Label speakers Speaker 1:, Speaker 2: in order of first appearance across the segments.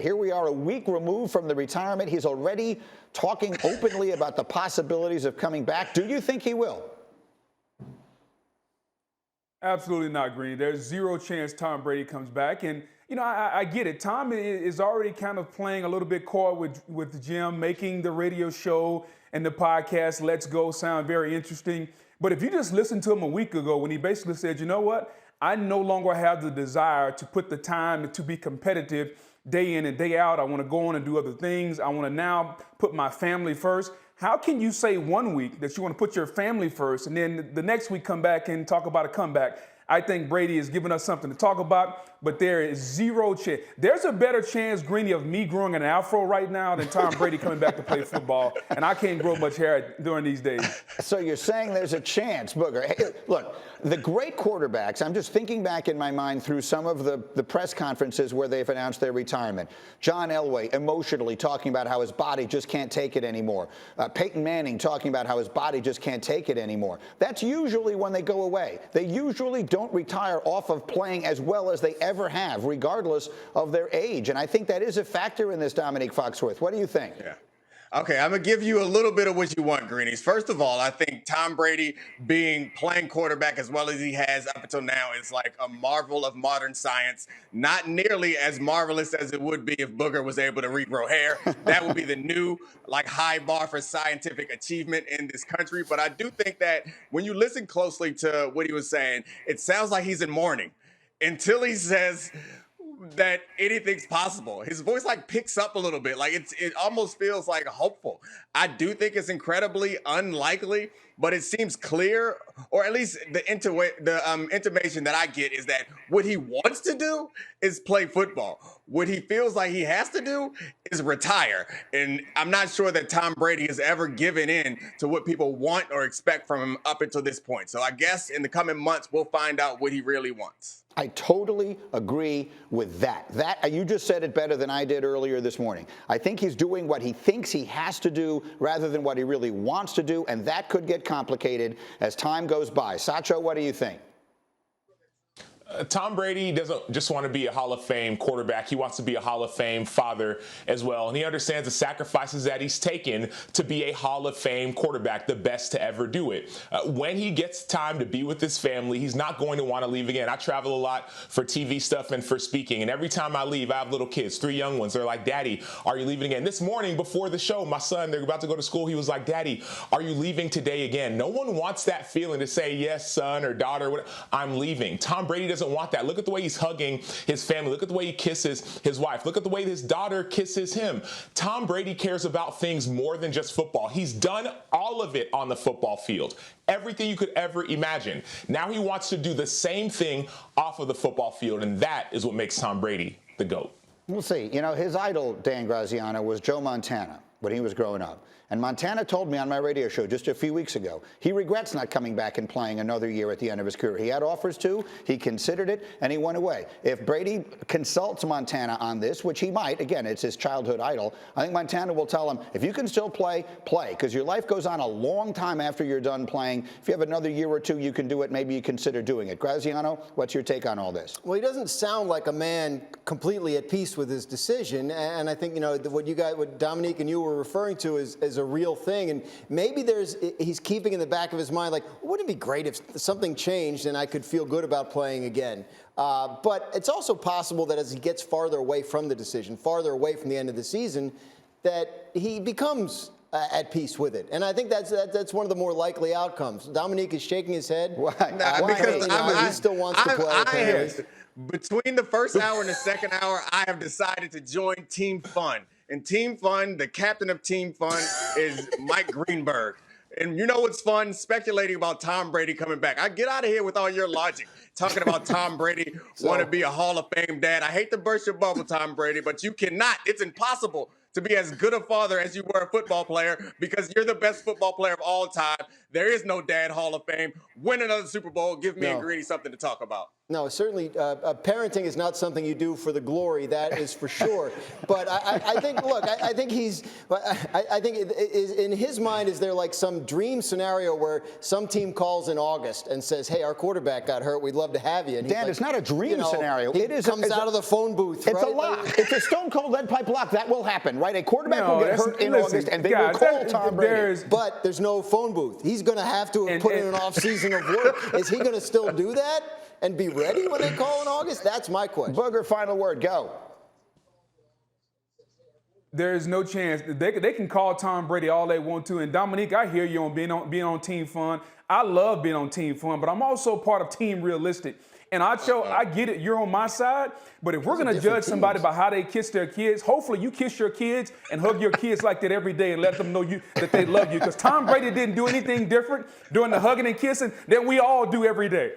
Speaker 1: Here we are a week removed from the retirement. He's already talking openly about the possibilities of coming back. Do you think he will?
Speaker 2: Absolutely not, Green. There's zero chance Tom Brady comes back. And, you know, I get it. Tom is already kind of playing a little bit coy with Jim, making the radio show and the podcast Let's Go sound very interesting. But if you just listened to him a week ago when he basically said, you know what, I no longer have the desire to put the time to be competitive day in and day out. I want to go on and do other things. I want to now put my family first. How can you say 1 week that you want to put your family first and then the next week come back and talk about a comeback? I think Brady is giving us something to talk about, but there is zero chance. There's a better chance, Greeny, of me growing an afro right now than Tom Brady coming back to play football, and I can't grow much hair during these days.
Speaker 1: So you're saying there's a chance, Booger. Hey, look, the great quarterbacks, I'm just thinking back in my mind through some of the press conferences where they've announced their retirement. John Elway emotionally talking about how his body just can't take it anymore. Peyton Manning talking about how his body just can't take it anymore. That's usually when they go away. They usually don't retire off of playing as well as they ever have, regardless of their age. And I think that is a factor in this, Dominique Foxworth. What do you think?
Speaker 3: Yeah. Okay, I'm going to give you a little bit of what you want, Greenies. First of all, I think Tom Brady playing quarterback as well as he has up until now is like a marvel of modern science. Not nearly as marvelous as it would be if Booger was able to regrow hair. That would be the new high bar for scientific achievement in this country. But I do think that when you listen closely to what he was saying, it sounds like he's in mourning until he says that anything's possible. His voice picks up a little bit. It almost feels hopeful. I do think it's incredibly unlikely, but it seems clear, or at least the intimation that I get is that what he wants to do is play football. What he feels like he has to do is retire. And I'm not sure that Tom Brady has ever given in to what people want or expect from him up until this point. So I guess in the coming months, we'll find out what he really wants.
Speaker 1: I totally agree with that. You just said it better than I did earlier this morning. I think he's doing what he thinks he has to do rather than what he really wants to do, and that could get complicated as time goes by. Sacho, what do you think?
Speaker 4: Tom Brady doesn't just want to be a Hall of Fame quarterback. He wants to be a Hall of Fame father as well. And he understands the sacrifices that he's taken to be a Hall of Fame quarterback, the best to ever do it. When he gets time to be with his family, he's not going to want to leave again. I travel a lot for TV stuff and for speaking. And every time I leave, I have little kids, 3 young ones. They're like, Daddy, are you leaving again? This morning before the show, my son, they're about to go to school. He was like, Daddy, are you leaving today again? No one wants that feeling to say, yes, son or daughter, I'm leaving. Tom Brady doesn't want that. Look at the way he's hugging his family. Look at the way he kisses his wife. Look at the way his daughter kisses him. Tom Brady cares about things more than just football. He's done all of it on the football field. Everything you could ever imagine. Now he wants to do the same thing off of the football field, and that is what makes Tom Brady the GOAT.
Speaker 1: We'll see. You know, his idol, Dan Graziano, was Joe Montana when he was growing up. And Montana told me on my radio show just a few weeks ago, he regrets not coming back and playing another year at the end of his career. He had offers to, he considered it, and he went away. If Brady consults Montana on this, which he might, again, it's his childhood idol, I think Montana will tell him, if you can still play, play, because your life goes on a long time after you're done playing. If you have another year or two, you can do it. Maybe you consider doing it. Graziano, what's your take on all this?
Speaker 5: Well, he doesn't sound like a man completely at peace with his decision, and I think, you know, what Dominique and you were referring to is a real thing, and maybe he's keeping in the back of his mind, like, wouldn't it be great if something changed and I could feel good about playing again? But it's also possible that as he gets farther away from the decision, farther away from the end of the season, that he becomes at peace with it. And I think that's one of the more likely outcomes. Dominique is shaking his head.
Speaker 3: Why? Because
Speaker 5: he still wants to play.
Speaker 3: Between the first hour and the second hour, I have decided to join Team Fun. And Team Fun, the captain of Team Fun is Mike Greenberg. And you know what's fun? Speculating about Tom Brady coming back. I get out of here with all your logic. Talking about Tom Brady want to be a Hall of Fame dad. I hate to burst your bubble, Tom Brady, but you cannot. It's impossible to be as good a father as you were a football player because you're the best football player of all time. There is no dad Hall of Fame. Win another Super Bowl. Give me and Greedy something to talk about.
Speaker 5: No, certainly parenting is not something you do for the glory, that is for sure. But I think, look, I think in his mind, is there like some dream scenario where some team calls in August and says, hey, our quarterback got hurt, we'd love to have you. And
Speaker 1: Dan,
Speaker 5: like,
Speaker 1: it's not a dream scenario.
Speaker 5: He
Speaker 1: It is
Speaker 5: comes out of the phone booth,
Speaker 1: It's
Speaker 5: right?
Speaker 1: a lock. It's a stone cold lead pipe lock. That will happen, right? A quarterback will get hurt in August, and they will call Tom Brady.
Speaker 5: But there's no phone booth. He's going to have to have put in an offseason of work. Is he going to still do that and be ready when they call in August? That's my question.
Speaker 1: Booger, final word. Go.
Speaker 2: There is no chance. They can call Tom Brady all they want to. And Dominique, I hear you on being on Team Fun. I love being on Team Fun, but I'm also part of Team Realistic. And I get it, you're on my side, but if we're going to judge somebody by how they kiss their kids, hopefully you kiss your kids and hug your kids like that every day and let them know that they love you. Because Tom Brady didn't do anything different during the hugging and kissing than we all do every day.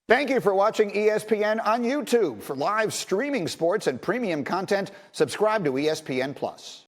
Speaker 1: Thank you for watching ESPN on YouTube. For live streaming sports and premium content, subscribe to ESPN+.